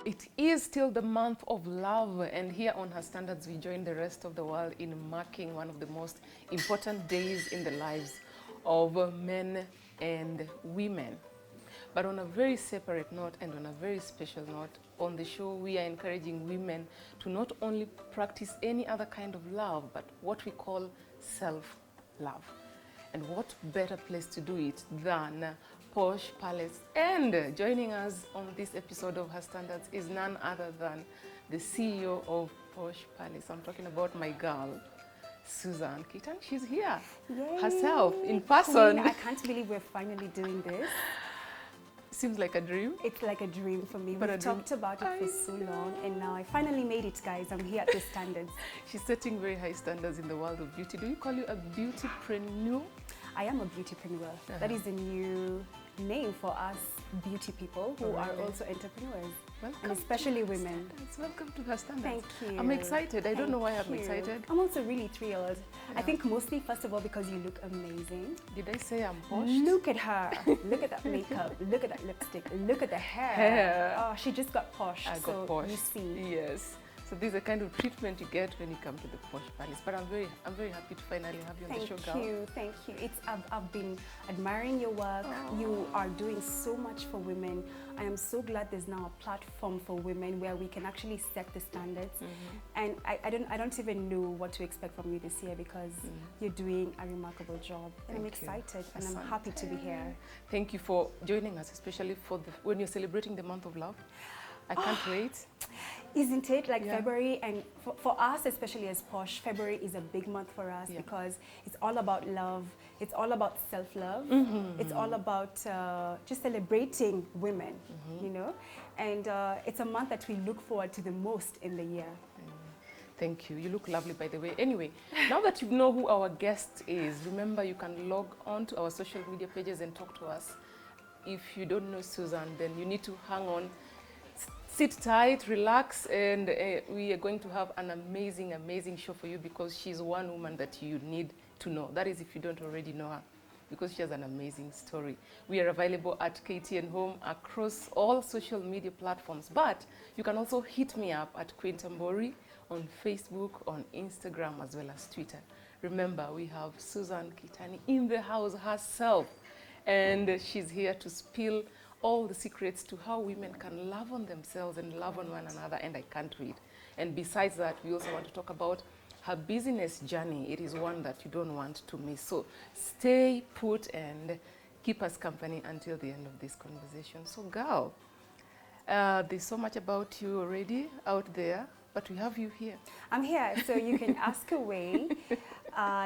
It is still the month of love, and here on Her Standards, we join the rest of the world in marking one of the most important days in the lives of men and women. But on a very separate note and on a very special note, on the show, we are encouraging women to not only practice any other kind of love, but what we call self-love. And what better place to do it than Posh Palace. And joining us on this episode of Her Standards is none other than the CEO of Posh Palace. I'm talking about my girl, Suzanne Kaittany. She's here. Yay. Herself in person. Queen, I can't believe we're finally doing this. Seems like a dream. It's like a dream for me. But We've talked about it for so long, and now I finally made it, guys. I'm here at the standards. She's setting very high standards in the world of beauty. Do you call you a beautypreneur? I am a beautypreneur. That is a new name for us beauty people who are also entrepreneurs. Welcome, and especially women. Welcome to Her Standards. Thank you. I'm excited. I don't know why I'm excited. I'm also really thrilled. Yeah. I think mostly, first of all, because you look amazing. Did I say I'm posh? Look at her. Look at that makeup. Look at that lipstick. Look at the hair. Oh, she just got posh. I got posh. You see. Yes. So this is the kind of treatment you get when you come to the Posh Palace. But I'm very happy to finally have you on the show, girl. Thank you. I've been admiring your work. Oh. You are doing so much for women. I am so glad there's now a platform for women where we can actually set the standards. And I don't even know what to expect from you this year because you're doing a remarkable job. And I'm excited and I'm happy to be here. Thank you for joining us, especially for when you're celebrating the month of love. I can't wait. Isn't it? Like February, and for us, especially as Posh, February is a big month for us because it's all about love. It's all about self-love. It's all about just celebrating women, you know? And it's a month that we look forward to the most in the year. Thank you. You look lovely, by the way. Anyway, now that you know who our guest is, remember you can log on to our social media pages and talk to us. If you don't know Suzanne, then you need to hang on. Sit tight, relax, and we are going to have an amazing show for you because she's one woman that you need to know. That is if you don't already know her, because she has an amazing story. We are available at KTN Home across all social media platforms, but you can also hit me up at Queen Tambori on Facebook, on Instagram, as well as Twitter. Remember, we have Suzanne Kaittany in the house herself, and she's here to spill all the secrets to how women can love on themselves and love on one another, and I can't wait. And besides that, we also want to talk about her business journey. It is one that you don't want to miss. So stay put and keep us company until the end of this conversation. So girl, there's so much about you already out there, but we have you here. I'm here, so you can ask away.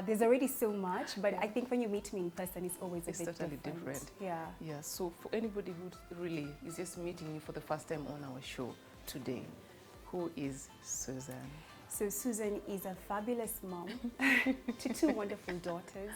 There's already so much, but I think when you meet me in person, it's always a bit totally different. Yeah. Yeah. So for anybody who really is just meeting you for the first time on our show today, who is Suzanne? So Suzanne is a fabulous mom to two wonderful daughters.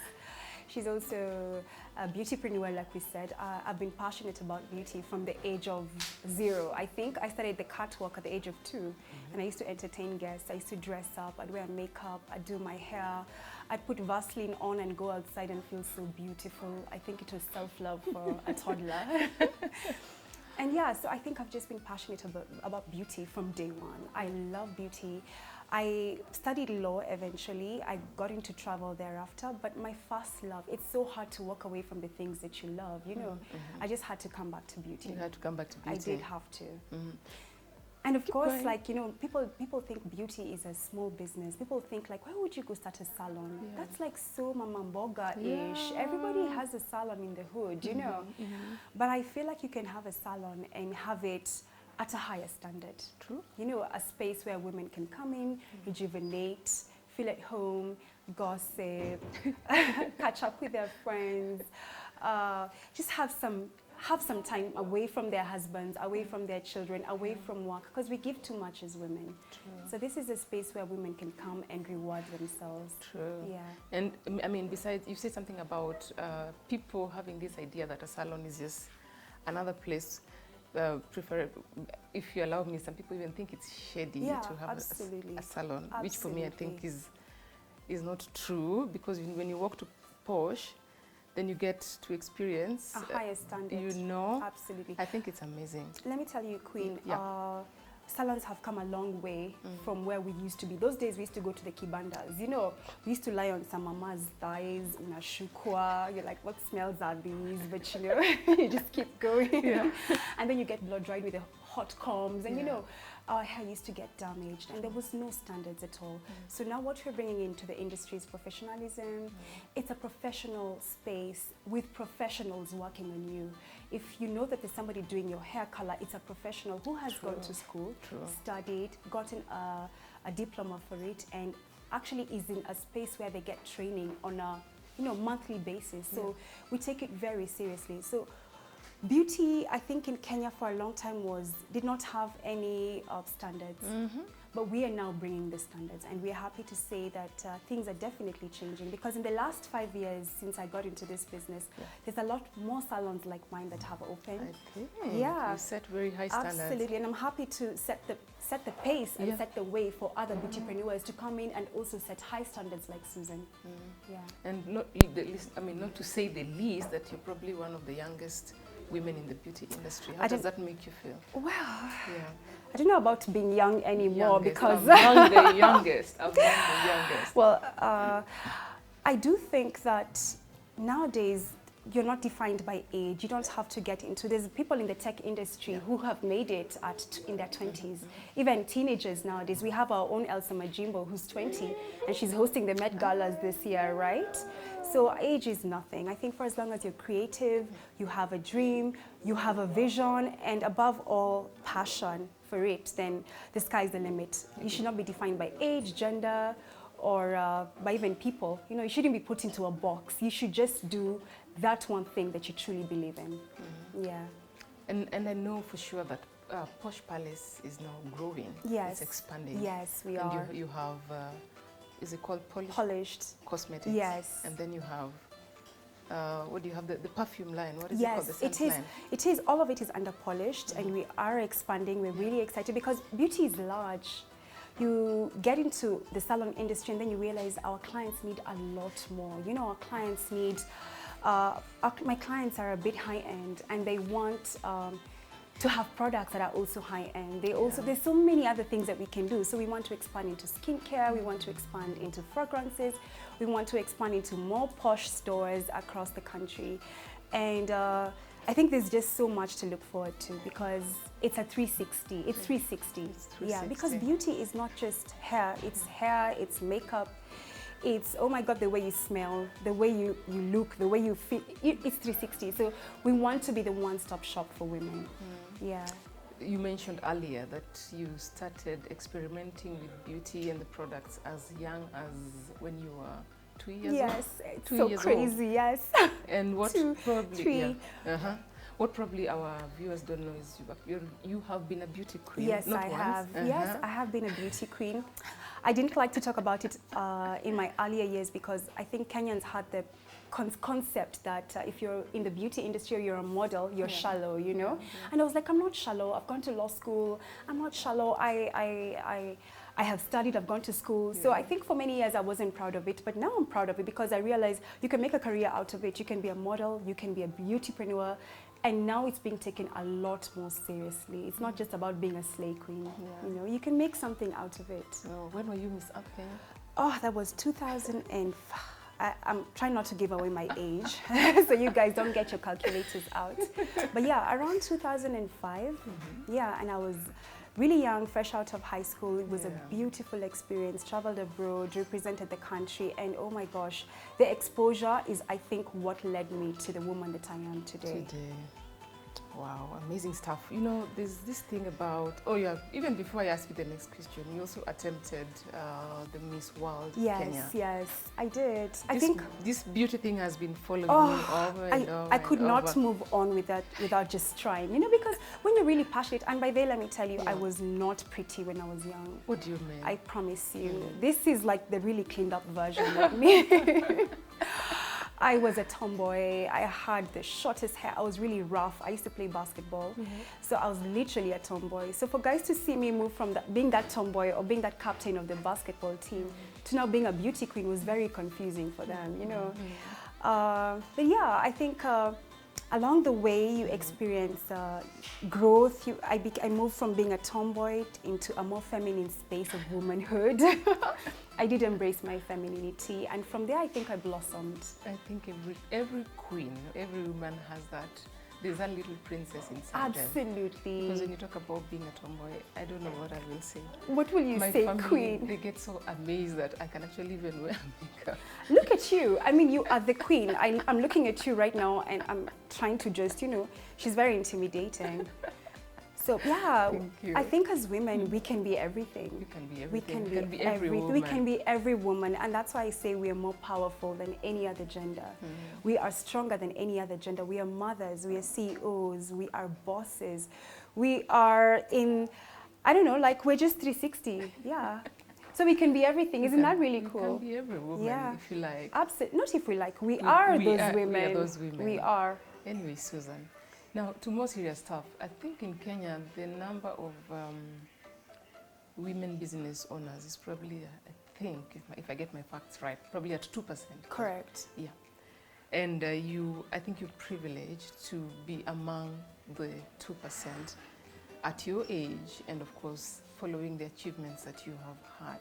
She's also a beautypreneur, like we said. I've been passionate about beauty from the age of 0. I think I started the catwalk at the age of 2, and I used to entertain guests. I used to dress up, I'd wear makeup, I'd do my hair, I'd put Vaseline on and go outside and feel so beautiful. I think it was self-love for a toddler. And yeah, so I think I've just been passionate about beauty from day one. I love beauty. I studied law eventually. I got into travel thereafter, but my first love, it's so hard to walk away from the things that you love, you know. I just had to come back to beauty. You had to come back to beauty. I did have to. And of course, like, you know, people think beauty is a small business. People think like, why would you go start a salon? That's like so mama mboga-ish. Everybody has a salon in the hood, you know. But I feel like you can have a salon and have it at a higher standard. True. You know, a space where women can come in, rejuvenate, feel at home, gossip, catch up with their friends, just have some time away from their husbands, away from their children, away from work, because we give too much as women. True. So this is a space where women can come and reward themselves. True. Yeah. And I mean, besides, you said something about people having this idea that a salon is just another place. If you allow me, some people even think it's shady to have a salon, which for me I think is not true, because when you walk to Posh, then you get to experience a higher standard. You know, Absolutely. I think it's amazing. Let me tell you, Queen, Yeah. salons have come a long way from where we used to be. Those days we used to go to the kibandas. You know, we used to lie on some mama's thighs in a shukwa. You're like, what smells are these? But you know, you just keep going. Yeah. And then you get blow dried with the hot combs. And you know, our hair used to get damaged and there was no standards at all. So now what we're bringing into the industry is professionalism. It's a professional space with professionals working on you. If you know that there's somebody doing your hair color, it's a professional who has gone to school, studied, gotten a diploma for it, and actually is in a space where they get training on a monthly basis. So we take it very seriously. So beauty, I think in Kenya for a long time did not have any standards. But we are now bringing the standards, and we're happy to say that things are definitely changing, because in the last 5 years since I got into this business, there's a lot more salons like mine that have opened. You set very high standards. Absolutely, and I'm happy to set the pace and set the way for other beautypreneurs to come in and also set high standards like Suzanne. And not the least, I mean, not to say the least, that you're probably one of the youngest women in the beauty industry. How does that make you feel? Well, I don't know about being young anymore, because among the youngest. Well, I do think that nowadays you're not defined by age. You don't have to get into. There's people in the tech industry who have made it in their 20s. Even teenagers nowadays. We have our own Elsa Majimbo, who's 20, and she's hosting the Met Galas this year, right? So age is nothing. I think for as long as you're creative, you have a dream, you have a vision, and above all, passion for it, then the sky's the limit. You should not be defined by age, gender, or by even people. You know, you shouldn't be put into a box. You should just do that one thing that you truly believe in. Yeah. And I know for sure that Posh Palace is now growing. Yes. It's expanding. Yes, we are. And you have, is it called Polished Cosmetics? Yes. And then you have, what do you have? The perfume line. What is it called? The scent line? It is. All of it is under Polished, and we are expanding. We're really excited because beauty is large. You get into the salon industry and then you realize our clients need a lot more. You know, our clients need, my clients are a bit high-end, and they want to have products that are also high-end. There's so many other things that we can do. So we want to expand into skincare, we want to expand into fragrances, we want to expand into more Posh stores across the country. And I think there's just so much to look forward to, because it's a 360. It's 360. It's 360. Yeah, because beauty is not just hair, it's makeup, it's, oh my God, the way you smell, the way you look, the way you feel. It's 360. So we want to be the one-stop shop for women. Yeah. You mentioned earlier that you started experimenting with beauty and the products as young as when you were 2 years old? Yes, it's so crazy, yes. And what probably, 3. What probably our viewers don't know is you have been a beauty queen. Yes, not I once. have. Yes, I have been a beauty queen. I didn't like to talk about it in my earlier years, because I think Kenyans had the concept that if you're in the beauty industry or you're a model, you're shallow, you know? And I was like, I'm not shallow. I've gone to law school. I'm not shallow. I have studied, I've gone to school. So I think for many years I wasn't proud of it, but now I'm proud of it, because I realized you can make a career out of it. You can be a model, you can be a beautypreneur, and now it's being taken a lot more seriously. It's not just about being a slay queen. You know, you can make something out of it. Oh, when were you Miss Up Kenya? Oh, that was 2005. I'm trying not to give away my age, so you guys don't get your calculators out. But yeah, around 2005, and I was really young, fresh out of high school. It was a beautiful experience, traveled abroad, represented the country, and oh my gosh, the exposure is, I think, what led me to the woman that I am today. Wow, amazing stuff. You know, there's this thing about, even before I ask you the next question, you also attempted the Miss World Kenya. Yes, I did. I think this beauty thing has been following me over and over. I could not move on with that without just trying, you know, because when you're really passionate, and by then, let me tell you, I was not pretty when I was young. What do you mean? I promise you. This is like the really cleaned up version of me. I was a tomboy. I had the shortest hair. I was really rough. I used to play basketball. So I was literally a tomboy. So for guys to see me move from being that tomboy or being that captain of the basketball team to now being a beauty queen was very confusing for them, you know. But yeah, I think along the way you experience growth. I moved from being a tomboy into a more feminine space of womanhood. I did embrace my femininity, and from there I think I blossomed. I think every queen, every woman has that. There's that little princess inside them. Absolutely. Because when you talk about being a tomboy, I don't know what I will say. What will you My say, family, queen? they get so amazed that I can actually even wear makeup. Look at you. I mean, you are the queen. I'm looking at you right now, and I'm trying to just, she's very intimidating. So yeah, Thank you. I think as women, we can be everything. You can be everything. We can You be every woman. We can be every woman, and that's why I say we are more powerful than any other gender. We are stronger than any other gender. We are mothers, we are CEOs, we are bosses. We are I don't know, like we're just 360. Yeah. So we can be everything. Isn't that really cool? You can be every woman if you like. Absolutely. Not if we like. We are those women. We are those women. We are. Anyway, Susan. Now, to more serious stuff, I think in Kenya, the number of women business owners is probably, I think, if I get my facts right, probably at 2%. Correct. Yeah. And I think you're privileged to be among the 2% at your age, and of course, following the achievements that you have had.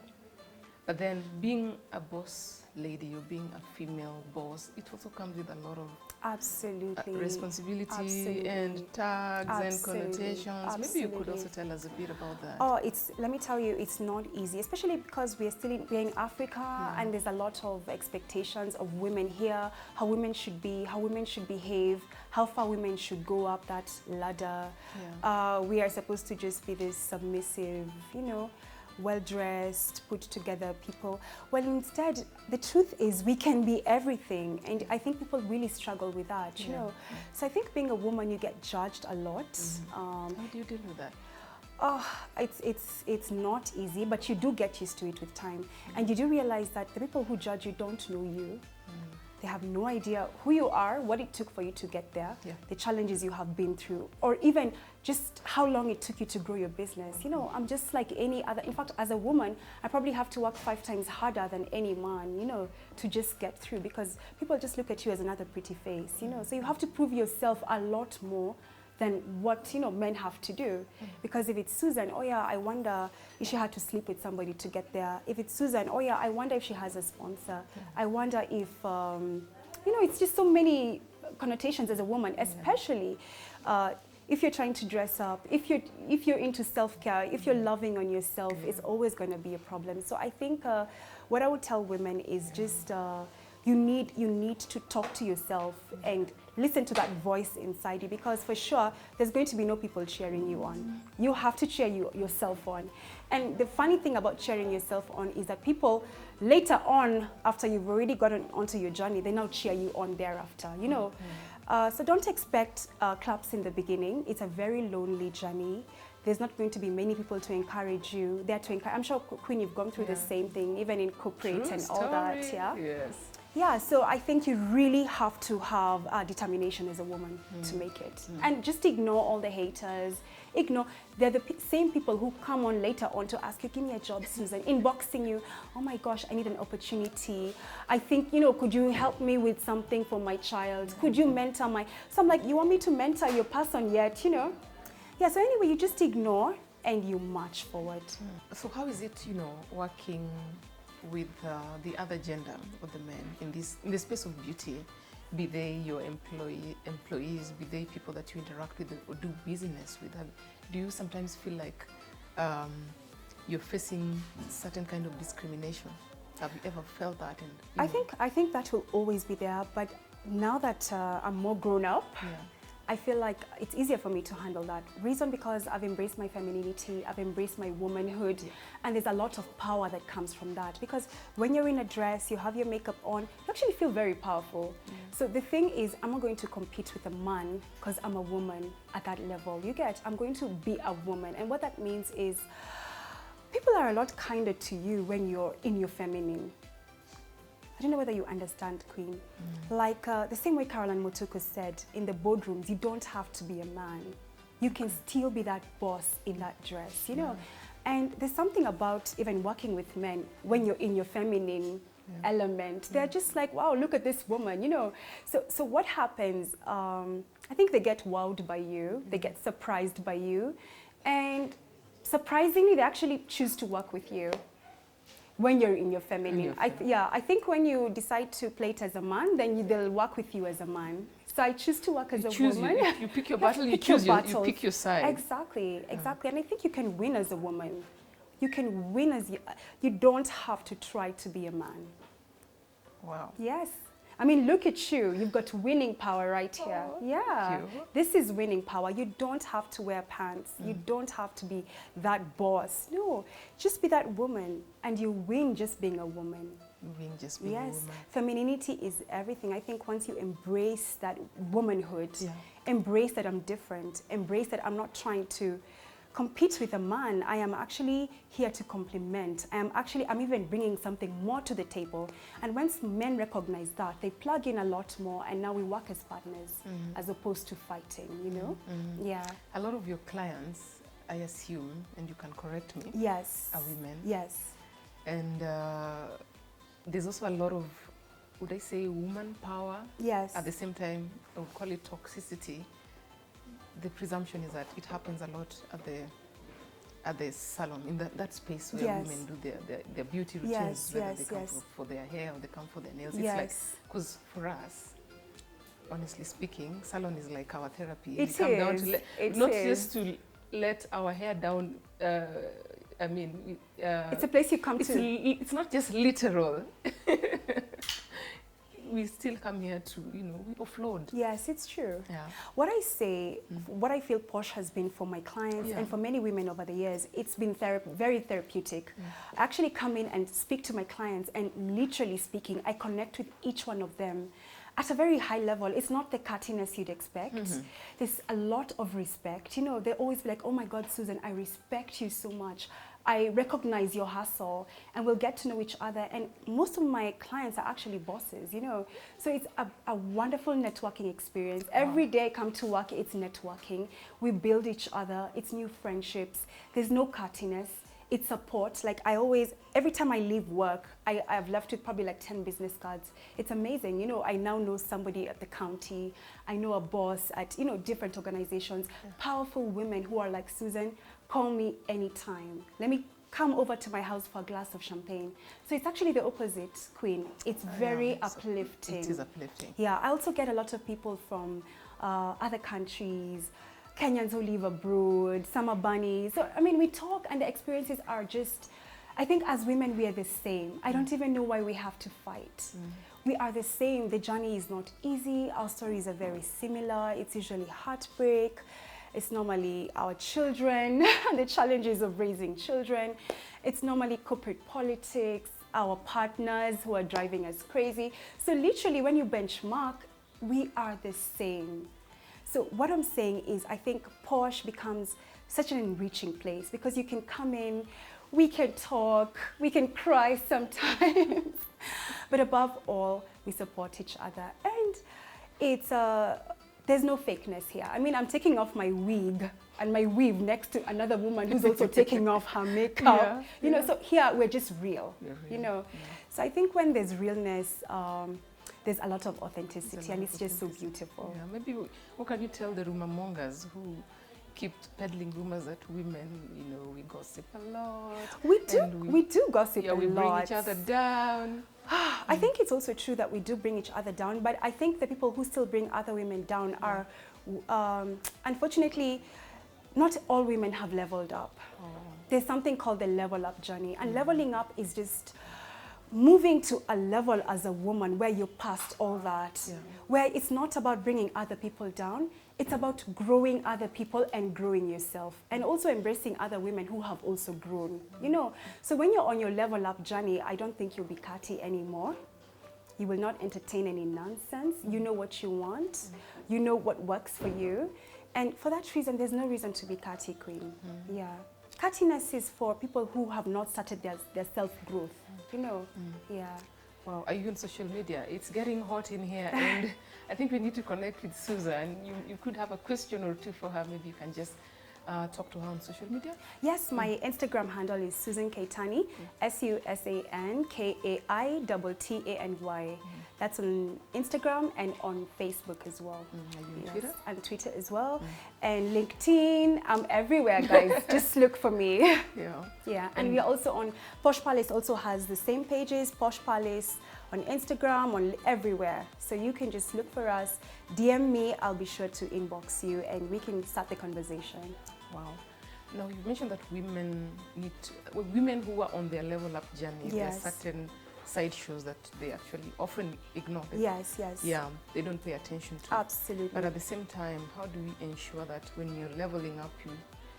But then being a boss lady or being a female boss, it also comes with a lot of responsibility and tags and connotations. Maybe you could also tell us a bit about that. Oh, let me tell you, it's not easy, especially because we're in Africa, and there's a lot of expectations of women here, how women should be, how women should behave, how far women should go up that ladder. Yeah. We are supposed to just be this submissive, well-dressed, put together people. Well, instead, the truth is we can be everything, and I think people really struggle with that, you know. So I think being a woman, you get judged a lot. How do you deal with that? Oh, it's not easy, but you do get used to it with time, and you do realize that the people who judge you don't know you. They have no idea who you are, what it took for you to get there, the challenges you have been through, or even just how long it took you to grow your business. I'm just like any other. In fact, as a woman, I probably have to work 5 times harder than any man, to just get through, because people just look at you as another pretty face, So you have to prove yourself a lot more than what men have to do. Because if it's Suzanne, oh yeah, I wonder if she had to sleep with somebody to get there. If it's Suzanne, oh yeah, I wonder if she has a sponsor. I wonder if it's just so many connotations as a woman, especially if you're trying to dress up, if you're into self-care, if you're loving on yourself, it's always going to be a problem. So I think what I would tell women is just you need to talk to yourself and listen to that voice inside you, because for sure there's going to be no people cheering you on. You have to cheer yourself on. And the funny thing about cheering yourself on is that people later on, after you've already gotten onto your journey, they now cheer you on thereafter, So don't expect claps in the beginning. It's a very lonely journey. There's not going to be many people to encourage you. I'm sure, Queen, you've gone through the same thing, even in corporate and all that. Yeah. Yes. Yeah, so I think you really have to have determination as a woman to make it. And just ignore all the haters. They're the same people who come on later on to ask you, give me a job, Susan, inboxing you. Oh my gosh, I need an opportunity. I think, could you help me with something for my child? Could you mentor So I'm like, you want me to mentor your person yet, Yeah, so anyway, you just ignore and you march forward. So how is it, working with the other gender or the men in the space of beauty, be they your employees, be they people that you interact with or do business with? Do you sometimes feel like you're facing certain kind of discrimination? Have you ever felt that? And I think that will always be there, but now that I'm more grown up, I feel like it's easier for me to handle that. Reason because I've embraced my femininity, I've embraced my womanhood, and there's a lot of power that comes from that. Because when you're in a dress, you have your makeup on, you actually feel very powerful. So the thing is, I'm not going to compete with a man because I'm a woman at that level. I'm going to be a woman. And what that means is people are a lot kinder to you when you're in your feminine. I don't know whether you understand, Queen. Like the same way Caroline Mutuku said, in the boardrooms, you don't have to be a man. You can still be that boss in that dress, And there's something about even working with men when you're in your feminine, element. They're just like, wow, look at this woman, you know. So what happens? I think they get wowed by you, they get surprised by you, and surprisingly, they actually choose to work with you when you're in your feminine. I think when you decide to play it as a man, then they'll work with you as a man. So I choose to work as a woman. You pick your battle, you pick your side. Exactly. And I think you can win as a woman. You can win as you don't have to try to be a man. Wow. Yes. I mean, look at you. You've got winning power right here. Yeah. This is winning power. You don't have to wear pants. You don't have to be that boss. No, just be that woman, and you win just being a woman. Just being a woman. Femininity is everything. I think once you embrace that womanhood, embrace that I'm different, embrace that I'm not trying to compete with a man. I am actually here to complement. I'm even bringing something more to the table. And once men recognize that, they plug in a lot more, and now we work as partners as opposed to fighting, you know? Yeah. A lot of your clients, I assume, and you can correct me, yes, are women. Yes. And there's also a lot of, would I say, woman power? Yes. At the same time, I would call it toxicity. The presumption is that it happens a lot at the salon, in that space where women do their beauty routines, whether they come for their hair or they come for their nails. It's like, because for us, honestly speaking, salon is like our therapy. We come down to not just to let our hair down. It's a place you come to. It's not just literal. We still come here to, we offload. Yes, it's true. Yeah. What I say, what I feel Posh has been for my clients and for many women over the years, it's been very therapeutic. I actually come in and speak to my clients, and literally speaking, I connect with each one of them at a very high level. It's not the cattiness you'd expect. There's a lot of respect. You know, they always be like, oh my God, Susan, I respect you so much. I recognize your hustle, and we'll get to know each other. And most of my clients are actually bosses, you know. So it's a wonderful networking experience. Every day I come to work, it's networking. We build each other. It's new friendships. There's no cattiness. It's support. Like every time I leave work, I've left with probably like 10 business cards. It's amazing. You know, I now know somebody at the county. I know a boss at, different organizations. Powerful women who are like, Susan, call me anytime. Let me come over to my house for a glass of champagne. So it's actually the opposite, Queen. It's very uplifting. It is uplifting. Yeah, I also get a lot of people from other countries, Kenyans who live abroad, summer bunnies. So, I mean, we talk, and the experiences are just, I think as women, we are the same. I don't even know why we have to fight. We are the same. The journey is not easy. Our stories are very similar. It's usually heartbreak. It's normally our children, the challenges of raising children. It's normally corporate politics, our partners who are driving us crazy. So literally, when you benchmark, we are the same. So what I'm saying is, I think Posh becomes such an enriching place because you can come in, we can talk, we can cry sometimes, but above all, we support each other. And it's there's no fakeness here. I mean, I'm taking off my wig and my weave next to another woman who's also taking off her makeup. You know, so here we're just real, you know. So I think when there's realness, there's a lot of authenticity, and it's just so beautiful. Yeah, maybe what can you tell the rumor mongers who keep peddling rumors that women, we gossip a lot? We do gossip a lot. We bring each other down. I think it's also true that we do bring each other down, but I think the people who still bring other women down are, unfortunately, not all women have leveled up. There's something called the level up journey, and leveling up is just moving to a level as a woman where you're past all that, where it's not about bringing other people down, it's about growing other people and growing yourself, and also embracing other women who have also grown, So when you're on your level up journey, I don't think you'll be catty anymore. You will not entertain any nonsense. You know what you want. You know what works for you. And for that reason, there's no reason to be catty, Queen. Yeah. Cattiness is for people who have not started their self-growth, Yeah. Wow, are you on social media? It's getting hot in here, and I think we need to connect with Suzanne. You could have a question or two for her. Maybe you can just talk to her on social media? Yes, my Instagram handle is Suzanne Kaittany, SUSANKAITTANY. That's on Instagram and on Facebook as well. Are you on Twitter? And Twitter as well. And LinkedIn, I'm everywhere, guys. Just look for me. Yeah. Yeah, and we are also on, Posh Palace also has the same pages, Posh Palace on Instagram, on everywhere. So you can just look for us, DM me, I'll be sure to inbox you and we can start the conversation. Wow. Now you mentioned that women women who are on their level up journey, there are certain side shows that they actually often ignore. Yes, yes. Yeah, they don't pay attention to. Absolutely. But at the same time, how do we ensure that when you're leveling up,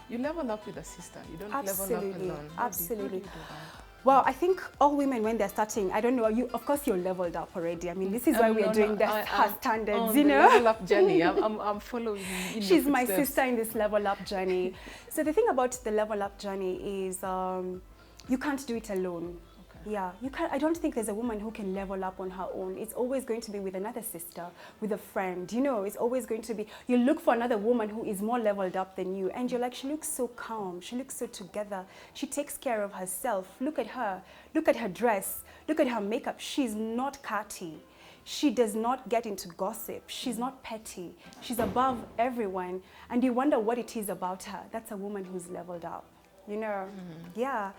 you level up with a sister? You don't level up alone. Absolutely. How do you do that? Well, I think all women, when they're starting, I don't know, of course you're leveled up already. I mean, this is why we are doing her standards, you know. Level up journey. I'm following in She's your my footsteps. sister in this level up journey. So the thing about the level up journey is you can't do it alone. Okay. Yeah, you can't. I don't think there's a woman who can level up on her own. It's always going to be with another sister, with a friend. You know, it's always going to be, you look for another woman who is more leveled up than you. And you're like, she looks so calm. She looks so together. She takes care of herself. Look at her. Look at her dress. Look at her makeup. She's not catty. She does not get into gossip. She's not petty. She's above everyone. And you wonder what it is about her. That's a woman who's leveled up, you know? Yeah.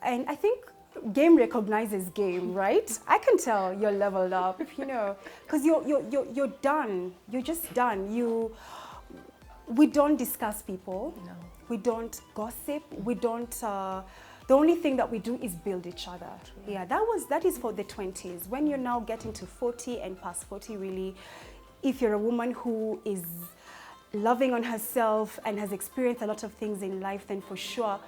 And I think game recognizes game, right? I can tell you're leveled up, you know, because you're done. You're just done. We don't discuss people. No. We don't gossip. We don't. The only thing that we do is build each other. True. Yeah, that is for the 20s. When you're now getting to 40 and past 40, really, if you're a woman who is loving on herself and has experienced a lot of things in life, then for sure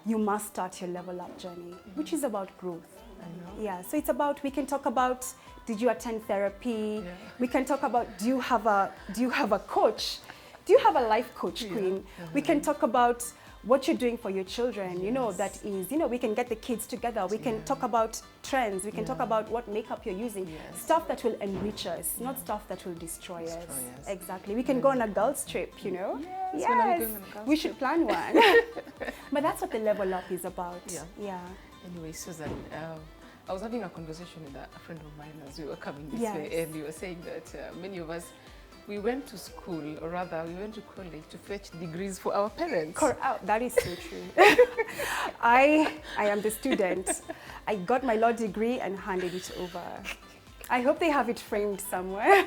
you must start your level up journey, which is about growth. I know. Yeah, so it's about, we can talk about, did you attend therapy? Yeah. We can talk about, do you have a coach? Do you have a life coach, Queen? We can talk about what you're doing for your children, you know, that is, you know, we can get the kids together. We can talk about trends. We can talk about what makeup you're using. Stuff that will enrich us, not stuff that will destroy us. Exactly. We can go on a girls trip, you know? Yes. We should plan one. But that's what the level up is about. Yeah. Anyway, Suzanne, I was having a conversation with a friend of mine as we were coming this way, and you were saying that many of us, we went to school, or rather we went to college to fetch degrees for our parents. That is so true. I am the student. I got my law degree and handed it over. I hope they have it framed somewhere.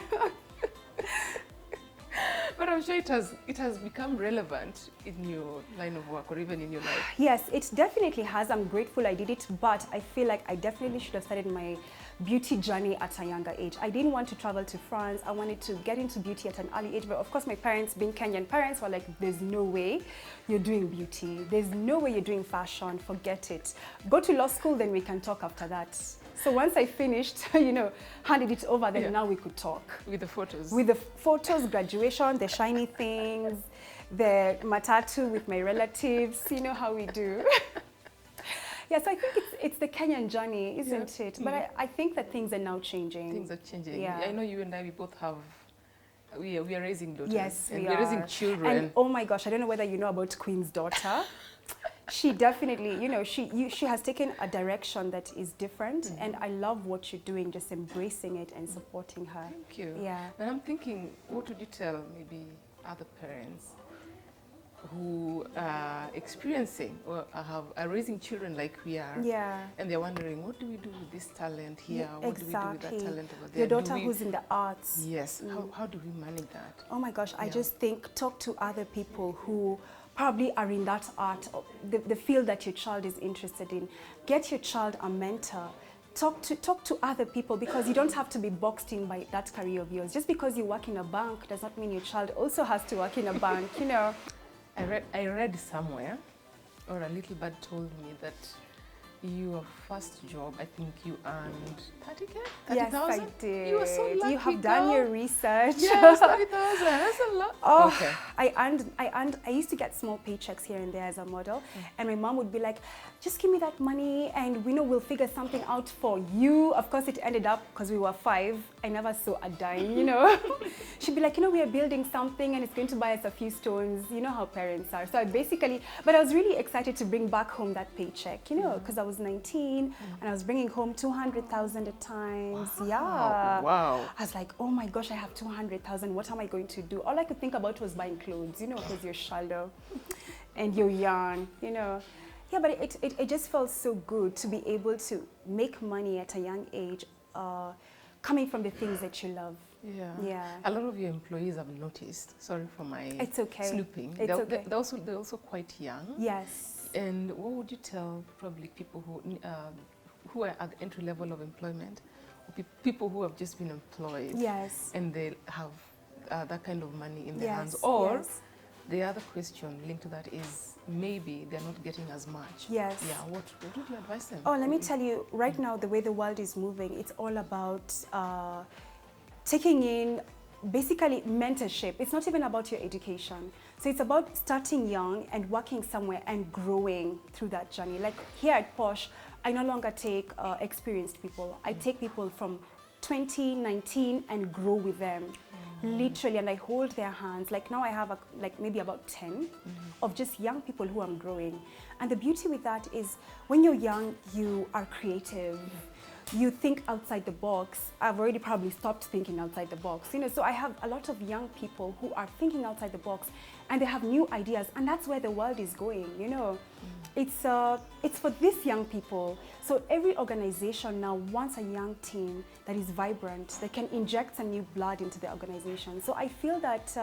But I'm sure it has become relevant in your line of work or even in your life. Yes, it definitely has. I'm grateful I did it, but I feel like I definitely should have started my beauty journey at a younger age. I didn't want to travel to France. I wanted to get into beauty at an early age, but of course my parents, being Kenyan parents, were like, there's no way you're doing beauty. There's no way you're doing fashion. Forget it. Go to law school, then we can talk after that. So once I finished, you know, handed it over, then now we could talk. With the photos. With the photos, graduation, the shiny things, the matatu with my relatives, you know how we do. Yeah, so I think it's the Kenyan journey, isn't it? But I think that things are now changing. Things are changing. Yeah. I know you and I, we both have, we are raising daughters. Yes, we are raising children. And oh my gosh, I don't know whether you know about Queen's daughter. She definitely, you know, she has taken a direction that is different, and I love what you're doing, just embracing it and supporting her. Thank you. Yeah. And I'm thinking, what would you tell maybe other parents who are experiencing or are raising children like we are, and they're wondering, what do we do with this talent here? What do we do with that talent over there? Your daughter who's in the arts. Yes. How do we manage that? Oh my gosh, I just think, talk to other people who probably are in that art, the field that your child is interested in. Get your child a mentor. Talk to other people, because you don't have to be boxed in by that career of yours. Just because you work in a bank does not mean your child also has to work in a bank, you know. I read somewhere, or a little bird told me, that your first job, I think you earned 30K? Yes, 30,000? I did. You were so lucky, You have done your girl. research. Yes, 30,000. That's a lot. Oh, Okay. I used to get small paychecks here and there as a model, and my mom would be like, just give me that money and we know we'll figure something out for you. Of course, it ended up, because we were 5, I never saw a dime, you know. She'd be like, you know, we are building something and it's going to buy us a few stones. You know how parents are. So but I was really excited to bring back home that paycheck, you know, because I was 19 and I was bringing home 200,000 at times. Wow. Yeah. Wow. I was like, oh my gosh, I have 200,000. What am I going to do? All I could think about was buying clothes, you know, because you're shallow and you're young, you know. Yeah, but it just felt so good to be able to make money at a young age, coming from the things that you love. Yeah. Yeah. A lot of your employees have noticed. Sorry for my It's okay. snooping. It's okay. They're also quite young. Yes. And what would you tell probably people who are at the entry level of employment, or people who have just been employed, Yes. and they have that kind of money in their Yes. hands? Or yes. the other question linked to that is maybe they're not getting as much. Yes. Yeah. What would you advise them? Oh, let me tell you, right now, the way the world is moving, it's all about taking in basically mentorship. It's not even about your education. So it's about starting young and working somewhere and growing through that journey. Like here at Posh, I no longer take experienced people. I take people from 2019 and grow with them. Literally, and I hold their hands. Like now I have like maybe about 10 of just young people who I'm growing. And the beauty with that is when you're young, you are creative. You think outside the box. I've already probably stopped thinking outside the box. You know, so I have a lot of young people who are thinking outside the box and they have new ideas, and that's where the world is going, you know. It's for these young people. So every organization now wants a young team that is vibrant, that can inject some new blood into the organization. So I feel that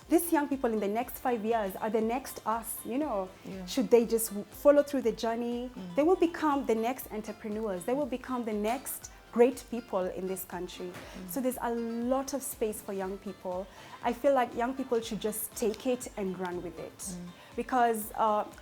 these young people in the next 5 years are the next us, you know. Yeah. Should they just follow through the journey, they will become the next entrepreneurs. They will become the next great people in this country. So there's a lot of space for young people. I feel like young people should just take it and run with it. Because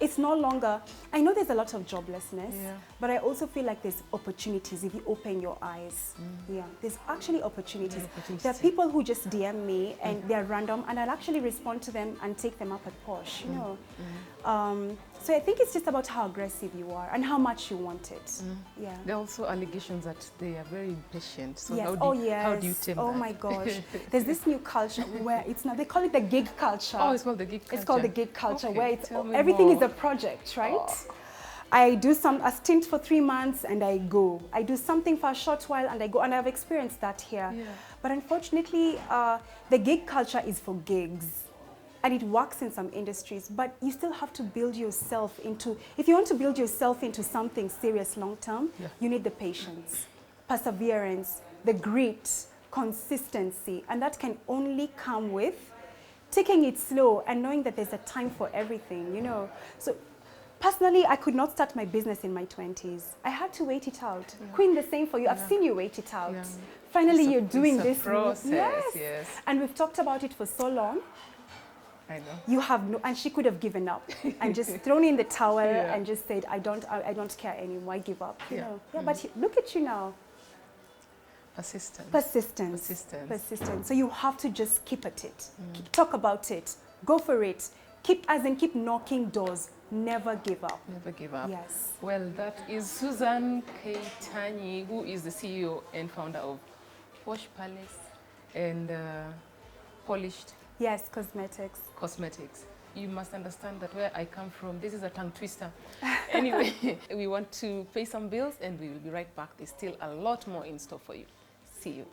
it's no longer, I know there's a lot of joblessness, but I also feel like there's opportunities if you open your eyes. Yeah, there's actually opportunities. There are people who just DM me and they're random, and I'll actually respond to them and take them up at Posh, you know. So I think it's just about how aggressive you are and how much you want it. Yeah. There are also allegations that they are very impatient. So Yes. how do you tame Oh that? my gosh. There's this new culture where it's now, they call it the gig culture. Oh, it's called the gig culture. It's called the gig culture, Okay, where it's tell me everything is more. a project, right? I do a stint for 3 months and I go. I do something for a short while and I go, and I've experienced that here. Yeah. But unfortunately, the gig culture is for gigs. And it works in some industries, but you still have to build yourself into, if you want to build yourself into something serious long term, you need the patience, perseverance, the grit, consistency, and that can only come with taking it slow and knowing that there's a time for everything, you know. So personally, I could not start my business in my 20s. I had to wait it out. Queen, the same for you. I've seen you wait it out. Finally, you're doing this. Process, yes. And we've talked about it for so long. I know. You have no, and she could have given up and just thrown in the towel and just said, I don't care anymore, I give up, you know. Yeah, but look at you now. Persistence. So you have to just keep at it. Talk about it. Go for it. Keep knocking doors. Never give up. Never give up. Yes. Well, that is Suzanne Kaittany, who is the CEO and founder of Posh Palace and Polished. Yes, cosmetics. You must understand that where I come from, this is a tongue twister. Anyway, we want to pay some bills and we will be right back. There's still a lot more in store for you. See you.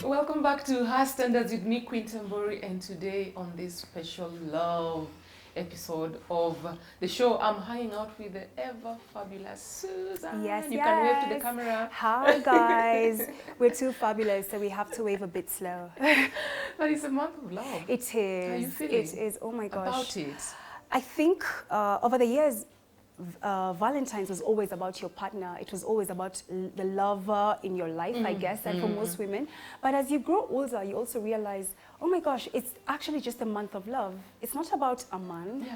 Welcome back to Her Standards with me, Queen Tambori, and today on this special love episode of the show. I'm hanging out with the ever fabulous Suzanne. Yes, You can wave to the camera. Hi guys. We're too fabulous, so we have to wave a bit slow. But it's a month of love. It is. How are you feeling? It is. Oh my gosh. About it. I think over the years, Valentine's was always about your partner. It was always about the lover in your life, I guess, and for most women. But as you grow older, you also realize, oh my gosh, it's actually just a month of love. It's not about a man. Yeah.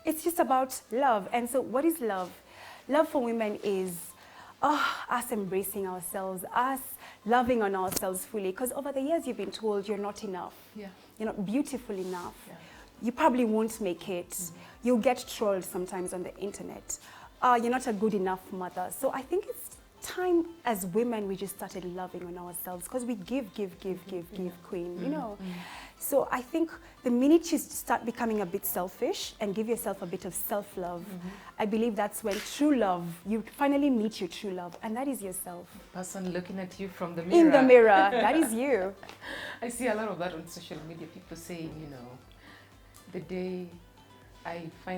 It's just about love. And so what is love? Love for women is us embracing ourselves, us loving on ourselves fully. Because over the years, you've been told you're not enough. Yeah. You're not beautiful enough. Yeah. You probably won't make it. You'll get trolled sometimes on the internet. You're not a good enough mother. So I think it's time as women we just started loving on ourselves because we give, queen, you know. So I think the minute you start becoming a bit selfish and give yourself a bit of self-love, I believe that's when true love, you finally meet your true love, and that is yourself. Person looking at you from the mirror. In the mirror, that is you. I see a lot of that on social media, people saying, you know, the day I fell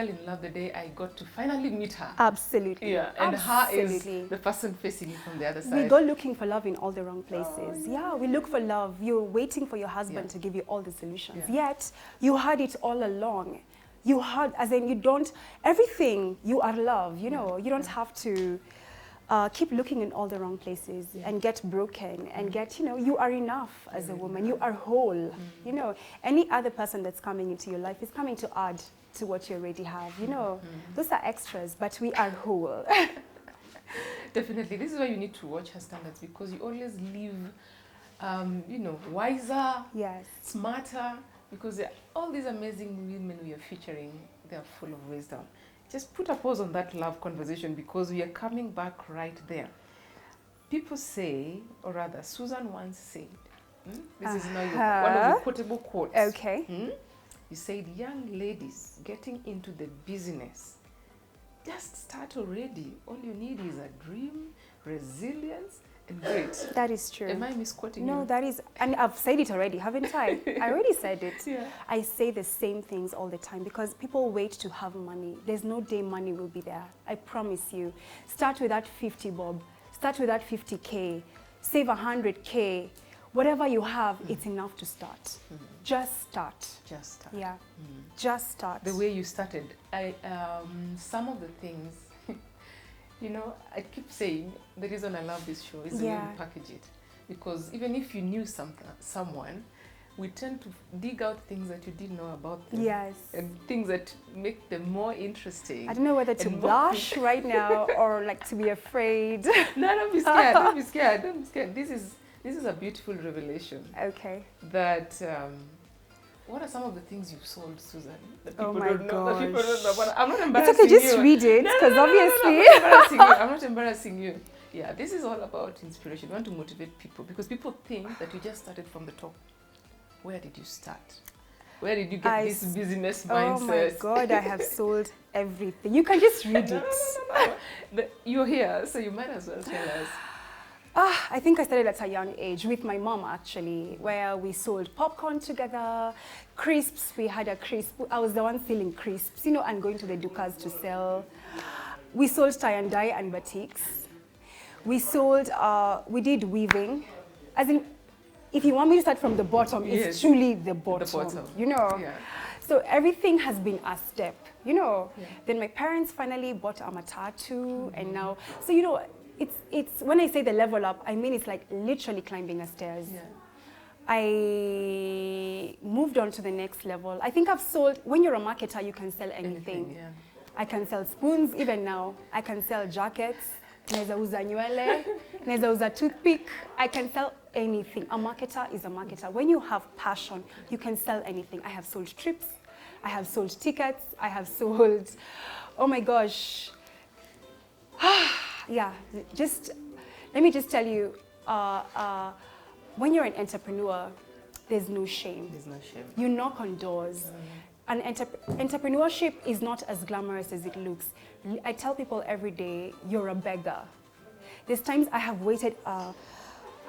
in love, the day I got to finally meet her. Absolutely. Yeah, and absolutely. her is the person facing you from the other side. We go looking for love in all the wrong places. Yeah, we look for love. You're waiting for your husband to give you all the solutions. Yet, you had it all along. You had, as in you don't, everything, you are love, you know. You don't have to keep looking in all the wrong places and get broken and get, you know, you are enough as a woman. You are whole, you know. Any other person that's coming into your life is coming to add to what you already have, you know. Those are extras, but we are whole. Definitely. This is why you need to watch her standards, because you always live, you know, wiser, smarter, because all these amazing women we are featuring, they are full of wisdom. Just put a pause on that love conversation, because we are coming back right there. People say, or rather, Suzanne once said, this is now one of your quotable quotes. Okay. You said, young ladies getting into the business, just start already. All you need is a dream, resilience, and grit. That is true. Am I misquoting you? No, that is, and I've said it already, haven't I? I already said it. Yeah. I say the same things all the time because people wait to have money. There's no day money will be there. I promise you. Start with that 50 bob. Start with that 50K. Save 100K. Whatever you have, it's enough to start. Just start. Just start. Yeah. Just start. The way you started, some of the things, you know, I keep saying the reason I love this show is the way you package it. Because even if you knew someone, we tend to dig out things that you didn't know about them. Yes. And things that make them more interesting. I don't know whether to blush right now or like to be afraid. No, don't be scared. Don't be scared. Don't be scared. This is a beautiful revelation. Okay. That what are some of the things you've sold, Suzanne? That people don't know. That people don't know. But I'm not embarrassing you. It's okay, just read it, because obviously. I'm not embarrassing you. Yeah, this is all about inspiration. We want to motivate people, because people think that you just started from the top. Where did you start? Where did you get this business mindset? Oh my God, I have sold everything. You can just read it. No. You're here, so you might as well tell us. I think I started at a young age with my mom, actually, where we sold popcorn together, crisps. We had a crisp. I was the one selling crisps, you know, and going to the Dukas to sell. We sold tie and dye and batiks. We sold, we did weaving. As in, if you want me to start from the bottom, it's truly the bottom, you know. Yeah. So everything has been a step, you know. Yeah. Then my parents finally bought a matatu, and now, so you know, it's when I say the level up, I mean it's like literally climbing the stairs. Yeah. I moved on to the next level. I think I've sold, when you're a marketer, you can sell anything. Yeah. I can sell spoons, even now. I can sell jackets. Naeza uza nywele. Naeza uza toothpick. I can sell anything. A marketer is a marketer. When you have passion, you can sell anything. I have sold trips. I have sold tickets. I have sold, oh my gosh. Yeah, just, let me just tell you, when you're an entrepreneur, there's no shame. There's no shame. You knock on doors. And entrepreneurship is not as glamorous as it looks. I tell people every day, you're a beggar. There's times I have waited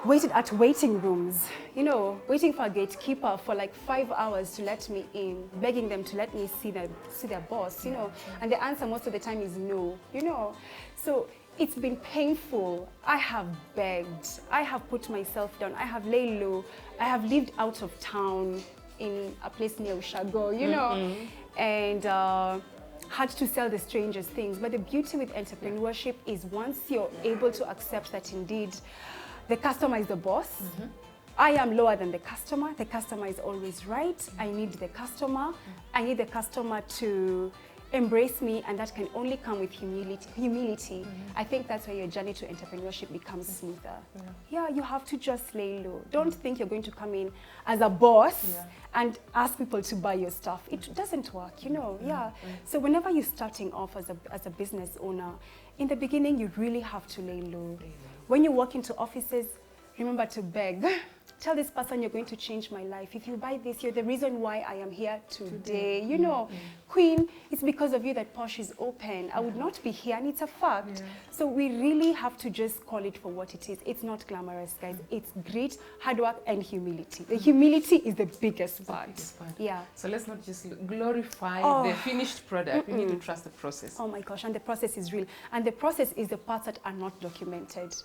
waited at waiting rooms, you know, waiting for a gatekeeper for like 5 hours to let me in, begging them to let me see their boss, you know, and the answer most of the time is no, you know. So it's been painful. I have begged, I have put myself down, I have laid low, I have lived out of town in a place near Ushago, you know, and had to sell the strangest things. But the beauty with entrepreneurship is once you're able to accept that indeed the customer is the boss, I am lower than the customer is always right, I need the customer, I need the customer to embrace me, and that can only come with humility. I think that's where your journey to entrepreneurship becomes smoother. Yeah, you have to just lay low. Don't think you're going to come in as a boss and ask people to buy your stuff. It doesn't work, you know. So whenever you're starting off as a business owner, in the beginning you really have to lay low. When you walk into offices, remember to beg. Tell this person you're going to change my life. If you buy this, you're the reason why I am here today. You know, Queen, it's because of you that Posh is open. I would not be here, and it's a fact. So we really have to just call it for what it is. It's not glamorous, guys. It's grit, hard work, and humility. The humility is the biggest part. Yeah. So let's not just glorify the finished product. We need to trust the process. Oh my gosh, and the process is real. And the process is the parts that are not documented.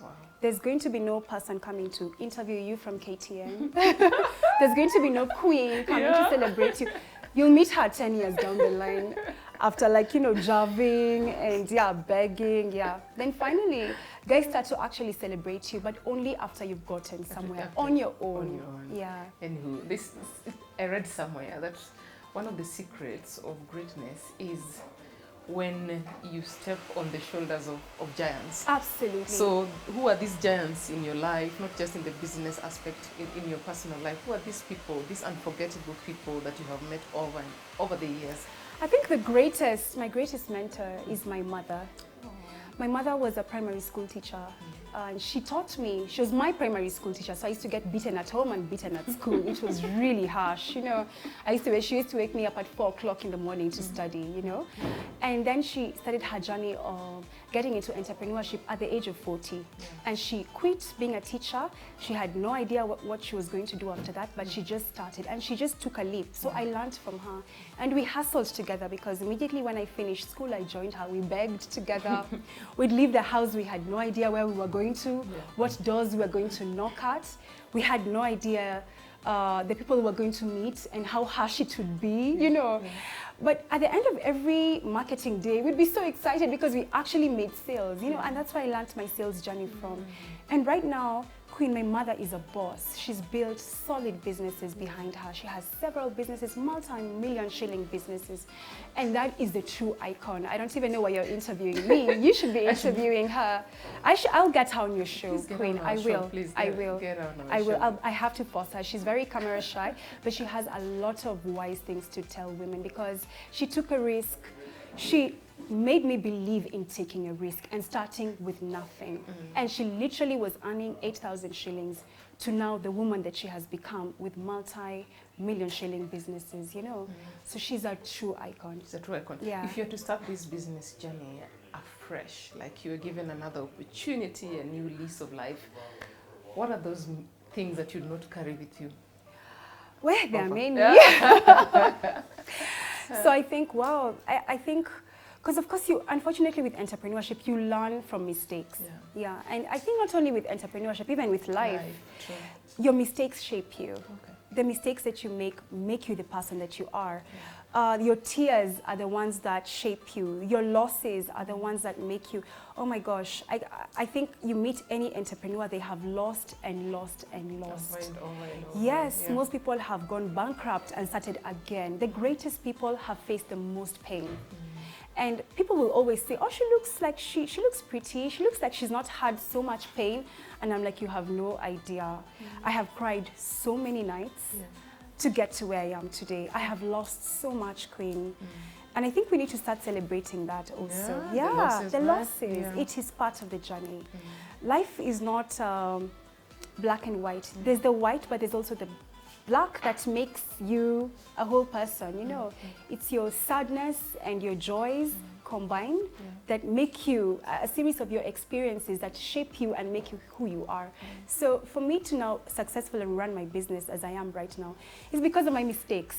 There's going to be no person coming to interview you from KTN. There's going to be no queen coming to celebrate you. You'll meet her 10 years down the line after, like, you know, javing and begging, Then finally, guys start to actually celebrate you, but only after you've gotten somewhere on your own. Anywho, this I read somewhere that one of the secrets of greatness is when you step on the shoulders of giants. Absolutely. So who are these giants in your life, not just in the business aspect, in your personal life? Who are these people, these unforgettable people that you have met over the years? I think my greatest mentor is my mother. My mother was a primary school teacher. And she taught me, she was my primary school teacher, so I used to get beaten at home and beaten at school, which was she used to wake me up at 4 o'clock in the morning to study, you know. And then she started her journey of getting into entrepreneurship at the age of 40. And she quit being a teacher. She had no idea what she was going to do after that, but she just started and she just took a leap. So I learned from her. And we hustled together because immediately when I finished school, I joined her. We begged together. We'd leave the house. We had no idea where we were going to, what doors we were going to knock at. We had no idea the people we were going to meet and how harsh it would be, you know. But at the end of every marketing day, we'd be so excited because we actually made sales, you know, and that's where I learned my sales journey from. And right now, Queen, my mother is a boss. She's built solid businesses behind her. She has several businesses, multi-million shilling businesses. And that is the true icon. I don't even know why you're interviewing me. You should be interviewing her. I'll get her on your show, Queen. I will. I will. I have to force her. She's very camera shy, but she has a lot of wise things to tell women because she took a risk. She made me believe in taking a risk and starting with nothing. And she literally was earning 8,000 shillings to now the woman that she has become with multi-million shilling businesses, you know. So she's a true icon. She's a true icon. Yeah. If you had to start this business journey afresh, like you were given another opportunity, a new lease of life, what are those things that you'd not carry with you? Well, there are many. So I think, I think, because of course unfortunately with entrepreneurship, you learn from mistakes. And I think not only with entrepreneurship, even with life, your mistakes shape you. The mistakes that you make you the person that you are. Your tears are the ones that shape you. Your losses are the ones that make you, oh my gosh, I think you meet any entrepreneur, they have lost and lost and lost. Yes, most people have gone bankrupt and started again. The greatest people have faced the most pain. And people will always say, oh, she looks like she looks pretty. She looks like she's not had so much pain. And I'm like, you have no idea. I have cried so many nights to get to where I am today. I have lost so much, Queen. And I think we need to start celebrating that also. The losses. It is part of the journey. Life is not black and white. There's the white, but there's also the black that makes you a whole person, you know. It's your sadness and your joys combine that make you a series of your experiences that shape you and make you who you are. So for me to now successfully run my business as I am right now is because of my mistakes.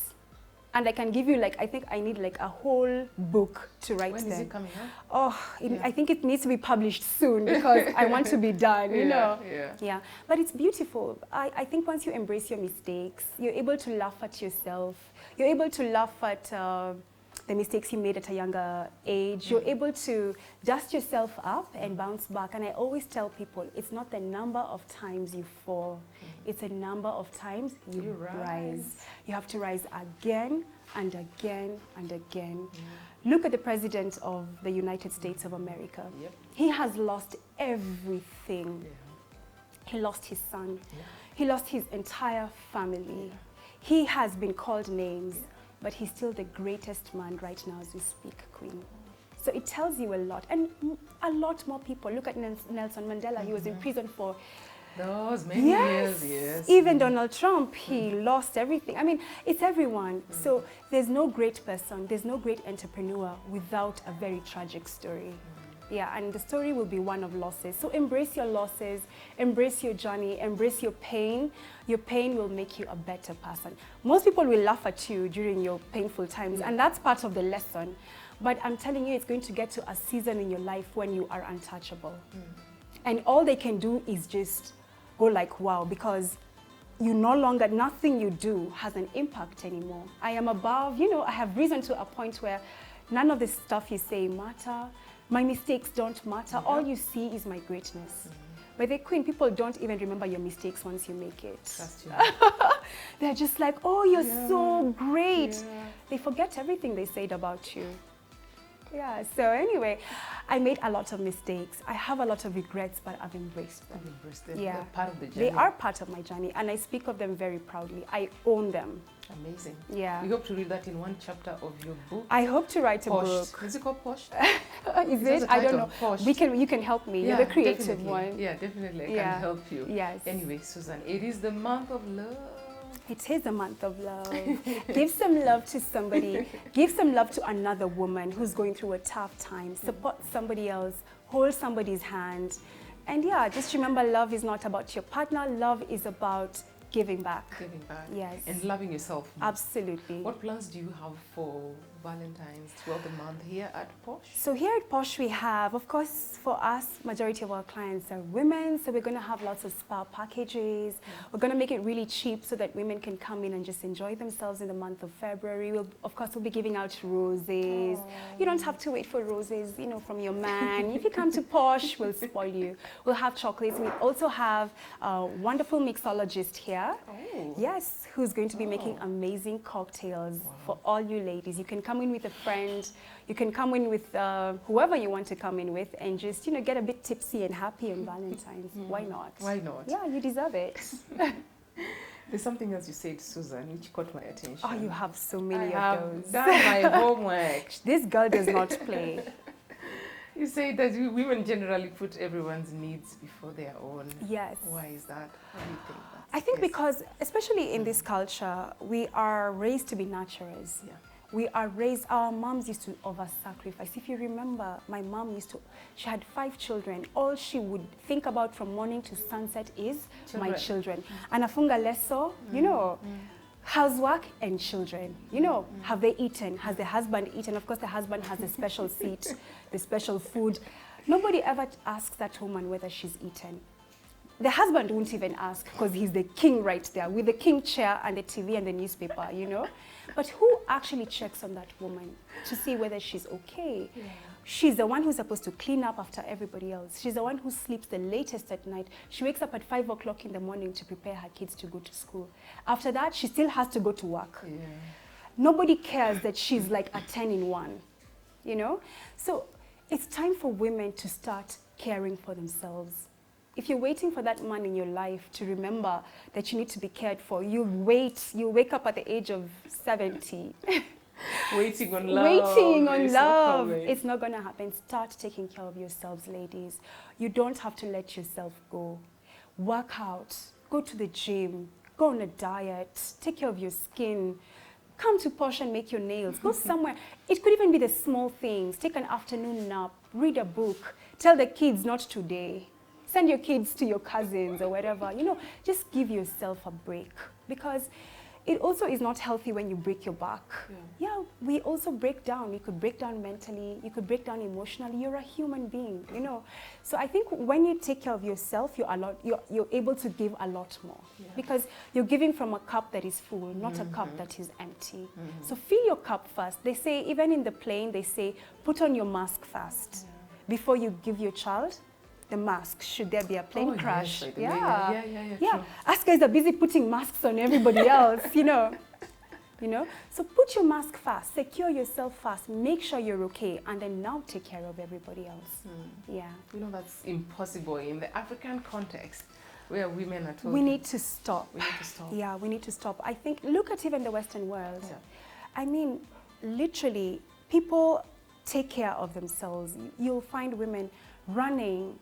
And I can give you, like, I think I need like a whole book to write them. When is it coming out? Oh, I think it needs to be published soon because I want to be done, you know. Yeah, but it's beautiful. I think once you embrace your mistakes, you're able to laugh at yourself. You're able to laugh at the mistakes you made at a younger age. You're able to dust yourself up and bounce back. And I always tell people, it's not the number of times you fall. It's a number of times you rise. You have to rise again and again and again. Look at the President of the United States of America. He has lost everything. He lost his son. He lost his entire family. He has been called names, but he's still the greatest man right now as we speak, Queen. So it tells you a lot. And a lot more people. Look at Nelson Mandela. He was in prison for those many years. Even Donald Trump, he lost everything. I mean, it's everyone. So there's no great person, there's no great entrepreneur without a very tragic story. Yeah, and the story will be one of losses. So embrace your losses, embrace your journey, embrace your pain. Your pain will make you a better person. Most people will laugh at you during your painful times, and that's part of the lesson. But I'm telling you, it's going to get to a season in your life when you are untouchable. And all they can do is just go like, wow, because you no longer, nothing you do has an impact anymore. I am above, you know, I have risen to a point where none of the stuff you say matter. My mistakes don't matter. All you see is my greatness. But the Queen, people don't even remember your mistakes once you make it. Trust you. They're just like, oh, you're so great. They forget everything they said about you. Yeah, so anyway, I made a lot of mistakes. I have a lot of regrets, but I've embraced them. They're part of the journey. They are part of my journey, and I speak of them very proudly. I own them. Amazing. Yeah. We hope to read that in one chapter of your book. I hope to write a Posh. book. Is it called Posh? Is it? I don't know. Posh. You can help me. You're the creative one. Yeah, definitely. I can help you. Yes. Anyway, Suzanne, it is the month of love. It is a month of love. Give some love to somebody. Give some love to another woman who's going through a tough time. Support somebody else. Hold somebody's hand. And yeah, just remember, love is not about your partner. Love is about giving back. Giving back. Yes. And loving yourself. Absolutely. What plans do you have for Valentine's throughout the month here at Posh? So here at Posh we have, of course, for us, majority of our clients are women, so we're going to have lots of spa packages. We're going to make it really cheap so that women can come in and just enjoy themselves in the month of February. Of course, we'll be giving out roses. You don't have to wait for roses, you know, from your man. If you come to Posh, we'll spoil you. We'll have chocolates. We also have a wonderful mixologist here. Yes, who's going to be making amazing cocktails for all you ladies. You can come in with a friend, you can come in with whoever you want to come in with, and just, you know, get a bit tipsy and happy on Valentine's. Why not? Why not? Yeah, you deserve it. There's something else you said, Suzanne, which caught my attention. Oh, you have so many I of those. have done my homework. This girl does not play. You say that women generally put everyone's needs before their own. Yes. Why is that? How do you think that? I think because, especially in this culture, we are raised to be nurturers. Yeah. We are raised, our moms used to over-sacrifice. If you remember, my mom she had 5 children. All she would think about from morning to sunset is my children. Anafunga leso, you know, housework and children. You know, have they eaten? Has the husband eaten? Of course, the husband has a special seat, the special food. Nobody ever asks that woman whether she's eaten. The husband won't even ask because he's the king right there with the king chair and the TV and the newspaper, you know. But who actually checks on that woman to see whether she's okay? Yeah. She's the one who's supposed to clean up after everybody else. She's the one who sleeps the latest at night. She wakes up at 5 o'clock in the morning to prepare her kids to go to school. After that, she still has to go to work. Yeah. Nobody cares that she's like a 10 in 1, you know. So it's time for women to start caring for themselves. If you're waiting for that man in your life to remember that you need to be cared for, you wake up at the age of 70. Waiting on love. Waiting on love. It's not going to happen. Start taking care of yourselves, ladies. You don't have to let yourself go. Work out. Go to the gym. Go on a diet. Take care of your skin. Come to Posh and make your nails. Go somewhere. It could even be the small things. Take an afternoon nap, read a book, tell the kids not today. Send your kids to your cousins or whatever. You know, just give yourself a break, because it also is not healthy when you break your back. Yeah, we also break down. We could break down mentally. You could break down emotionally. You're a human being, you know. So I think when you take care of yourself, you're able to give a lot more, because you're giving from a cup that is full, not a cup that is empty. So fill your cup first. They say, even in the plane, they say, put on your mask first before you give your child the mask, should there be a plane crash. Yes, yeah. Us guys are busy putting masks on everybody else, you know. So put your mask first, secure yourself first, make sure you're okay, and then now take care of everybody else. Yeah. You know, that's impossible in the African context where women are told. We need to stop. We need to stop. Yeah, we need to stop. I think, look at even the Western world. I mean, literally, people take care of themselves. You'll find women running,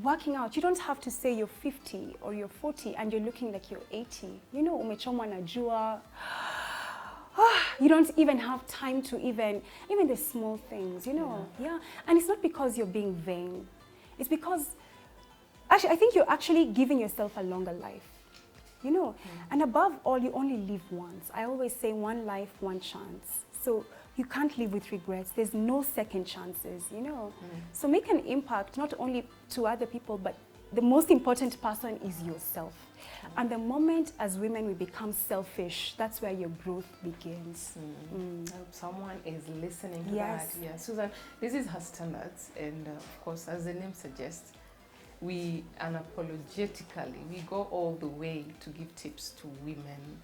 working out. You don't have to say you're 50 or you're 40 and you're looking like you're 80. You know, umechomwa na jua. You don't even have time to even the small things, you know. Yeah. And it's not because you're being vain. It's because, actually, I think you're actually giving yourself a longer life, you know. And above all, you only live once. I always say one life, one chance. So you can't live with regrets. There's no second chances, you know. So make an impact, not only to other people, but the most important person is yourself. And the moment as women we become selfish, that's where your growth begins. I hope someone is listening to that. Yeah, Suzanne, this is her standards, and of course, as the name suggests, we unapologetically, we go all the way to give tips to women,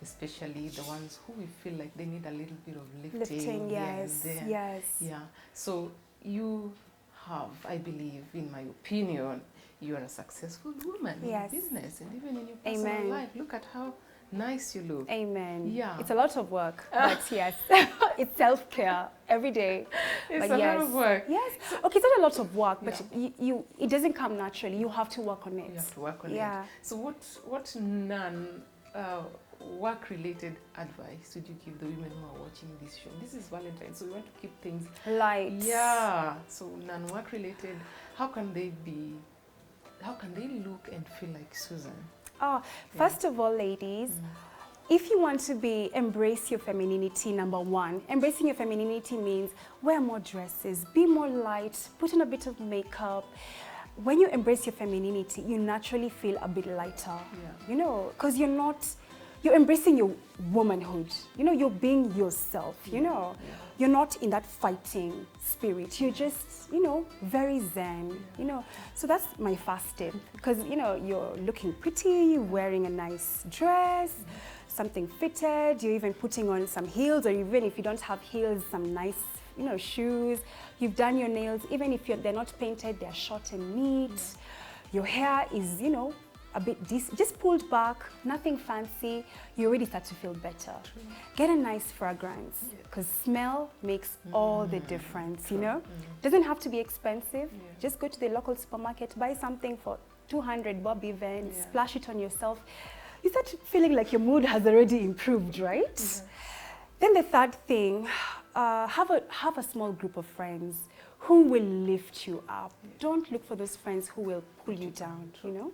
especially the ones who we feel like they need a little bit of lifting. Yes. Yeah. So you have, I believe, in my opinion, you are a successful woman in business and even in your personal life. Look at how nice you look. Amen. Yeah. It's a lot of work, but yes, it's self-care every day. It's a lot of work. Yes. Okay, it's not a lot of work, but it doesn't come naturally. You have to work on it. You have to work on it. So what work-related advice would you give the women who are watching this show? This is Valentine's, so we want to keep things light. Yeah. So non-work-related, how can they look and feel like Suzanne? First of all, ladies, if you want to embrace your femininity, number one, embracing your femininity means wear more dresses, be more light, put on a bit of makeup. When you embrace your femininity, you naturally feel a bit lighter, you know, because you're embracing your womanhood, you know, you're being yourself, you know. You're not in that fighting spirit. You're just, you know, very zen, you know. So that's my first tip, because, you know, you're looking pretty, wearing a nice dress, something fitted, you're even putting on some heels, or even if you don't have heels, some nice, you know, shoes. You've done your nails, even if they're not painted, they're short and neat. Your hair is, you know, a bit just pulled back, nothing fancy. You already start to feel better. Get a nice fragrance, because smell makes all the difference, you know. Doesn't have to be expensive. Just go to the local supermarket, buy something for 200 bob even, splash it on yourself. You start feeling like your mood has already improved, right? Then the third thing, have a small group of friends who will lift you up. Don't look for those friends who will pull you down, you know.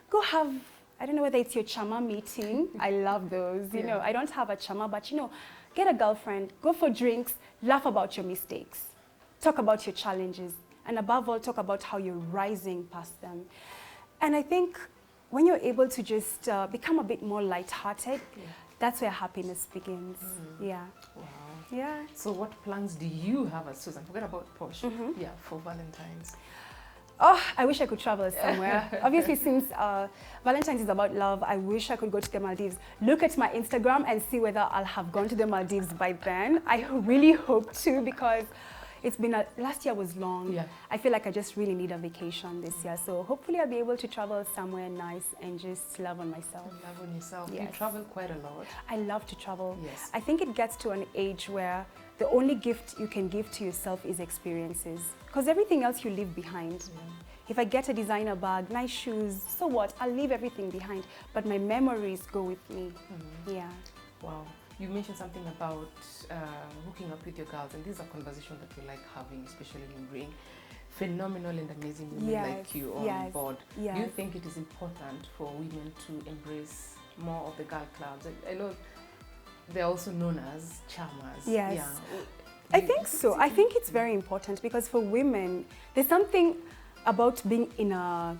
Go have, I don't know whether it's your chama meeting. I love those, you know. I don't have a chama, but, you know, get a girlfriend, go for drinks, laugh about your mistakes, talk about your challenges, and above all, talk about how you're rising past them. And I think when you're able to just become a bit more lighthearted, that's where happiness begins. Wow. Yeah. So what plans do you have as Suzanne? Forget about Posh. For Valentine's. Oh, I wish I could travel somewhere. Obviously, since Valentine's is about love, I wish I could go to the Maldives. Look at my Instagram and see whether I'll have gone to the Maldives by then. I really hope to, because it's been last year was long. I feel like I just really need a vacation this year. So hopefully I'll be able to travel somewhere nice and just love on myself. Love on yourself. You travel quite a lot. I love to travel. I think it gets to an age where the only gift you can give to yourself is experiences, because everything else you leave behind. If I get a designer bag, nice shoes, so what? I'll leave everything behind, but my memories go with me. Wow. You mentioned something about hooking up with your girls, and these are conversations that we like having, especially when we bring phenomenal and amazing women like you on board. Yes. Do you think it is important for women to embrace more of the girl clubs? I know they're also known as charmers. Yes. Yeah. I think so. I think it's very important because for women, there's something about being in a,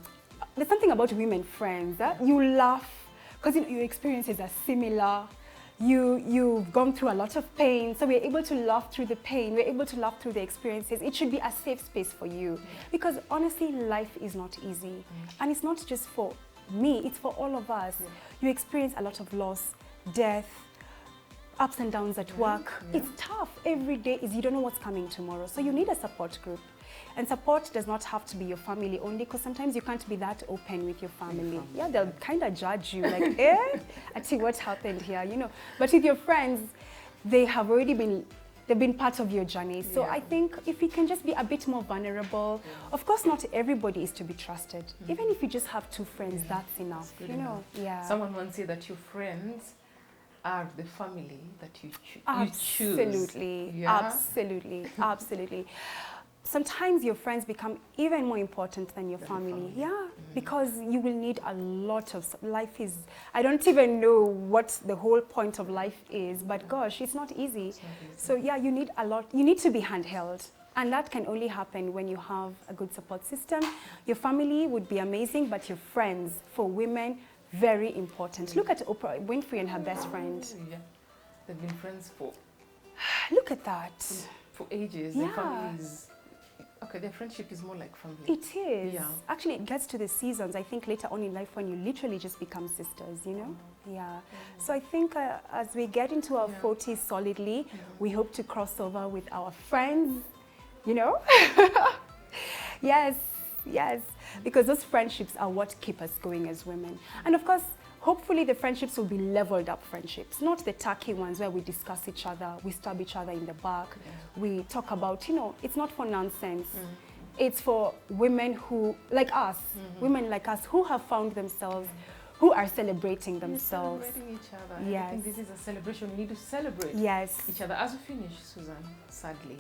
there's something about women friends that you laugh because your experiences are similar. You've gone through a lot of pain, so we're able to laugh through the pain, we're able to laugh through the experiences. It should be a safe space for you because honestly, life is not easy. And it's not just for me, it's for all of us. You experience a lot of loss, death, ups and downs at work. It's tough. Every day is you don't know what's coming tomorrow. So you need a support group. And support does not have to be your family only because sometimes you can't be that open with your family. Yeah, they'll kind of judge you like, I see what happened here, you know. But with your friends, they have already been, they've been part of your journey. So I think if you can just be a bit more vulnerable, of course not everybody is to be trusted. Even if you just have 2 friends, that's enough, you know. Someone once said that your friends are the family that you choose. Absolutely, absolutely, absolutely. Sometimes your friends become even more important than your family. Yeah, because you will need a lot of, life is, I don't even know what the whole point of life is, but gosh, it's not easy. So yeah, you need a lot, you need to be handheld. And that can only happen when you have a good support system. Your family would be amazing, but your friends, for women, very important. Look at Oprah Winfrey and her best friend. Yeah, they've been friends for... Look at that. For ages. Their families... Okay, their friendship is more like family. It is. Yeah. Actually, it gets to the seasons, I think, later on in life when you literally just become sisters, you know? So I think as we get into our 40s solidly, we hope to cross over with our friends, you know? Yes, because those friendships are what keep us going as women. And of course, hopefully the friendships will be leveled up friendships, not the tacky ones where we discuss each other, we stab each other in the back, we talk about, you know, it's not for nonsense. It's for women who, like us, women like us who have found themselves, who are celebrating themselves. Celebrating each other. I think this is a celebration. We need to celebrate each other. As we finish, Suzanne, sadly,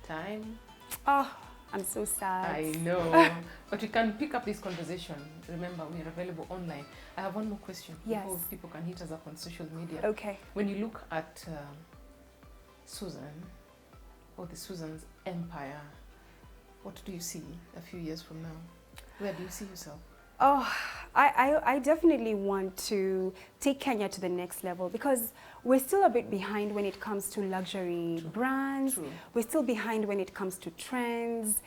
time. Oh, I'm so sad. I know, but we can pick up this conversation. Remember, we are available online. I have one more question before people can hit us up on social media. Okay. When you look at Suzanne, or the Suzanne's empire, what do you see a few years from now? Where do you see yourself? Oh, I definitely want to take Kenya to the next level because we're still a bit behind when it comes to luxury brands. We're still behind when it comes to trends.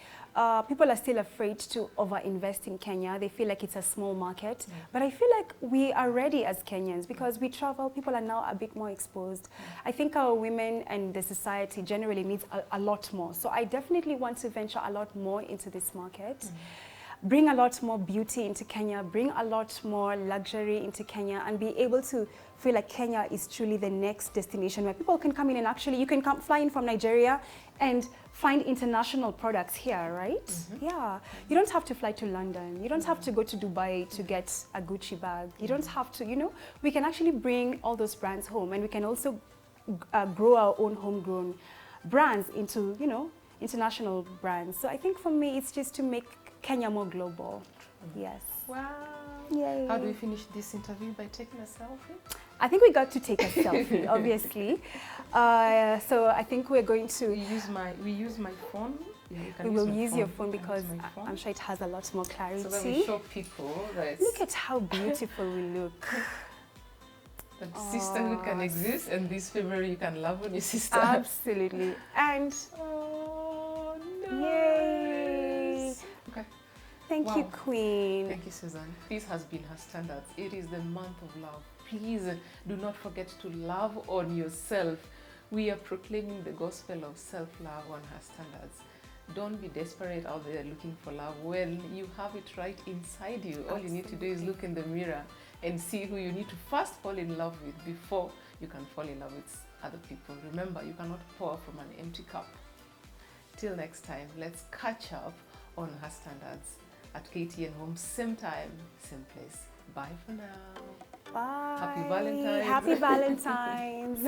People are still afraid to overinvest in Kenya. They feel like it's a small market. But I feel like we are ready as Kenyans because we travel. People are now a bit more exposed. I think our women and the society generally needs a lot more. So I definitely want to venture a lot more into this market. Bring a lot more beauty into Kenya, bring a lot more luxury into Kenya, and be able to feel like Kenya is truly the next destination where people can come in and actually, you can come fly in from Nigeria and find international products here, right? Yeah. You don't have to fly to London. You don't have to go to Dubai to get a Gucci bag. You don't have to, you know, we can actually bring all those brands home, and we can also grow our own homegrown brands into, you know, international brands. So I think for me, it's just to make Kenya more global. Yes. Wow. Yay. How do we finish this interview? By taking a selfie? I think we got to take a selfie, obviously. So I think we're going to... We use my phone. We will use your phone because I'm sure it has a lot more clarity. So that we show people that... Look at how beautiful we look. That sisterhood can exist, and this February you can love on your sister. Absolutely. And... Oh, no. Yay. Okay. Thank you, Queen. Thank you, Suzanne. This has been Her Standards. It is the month of love. Please do not forget to love on yourself. We are proclaiming the gospel of self-love on Her Standards. Don't be desperate out there looking for love when you have it right inside you. All you need to do is look in the mirror and see who you need to first fall in love with before you can fall in love with other people. Remember, you cannot pour from an empty cup. Till next time, let's catch up on Her Standards at KTN Home, same time, same place. Bye for now. Bye. Happy Valentine's. Happy Valentine's.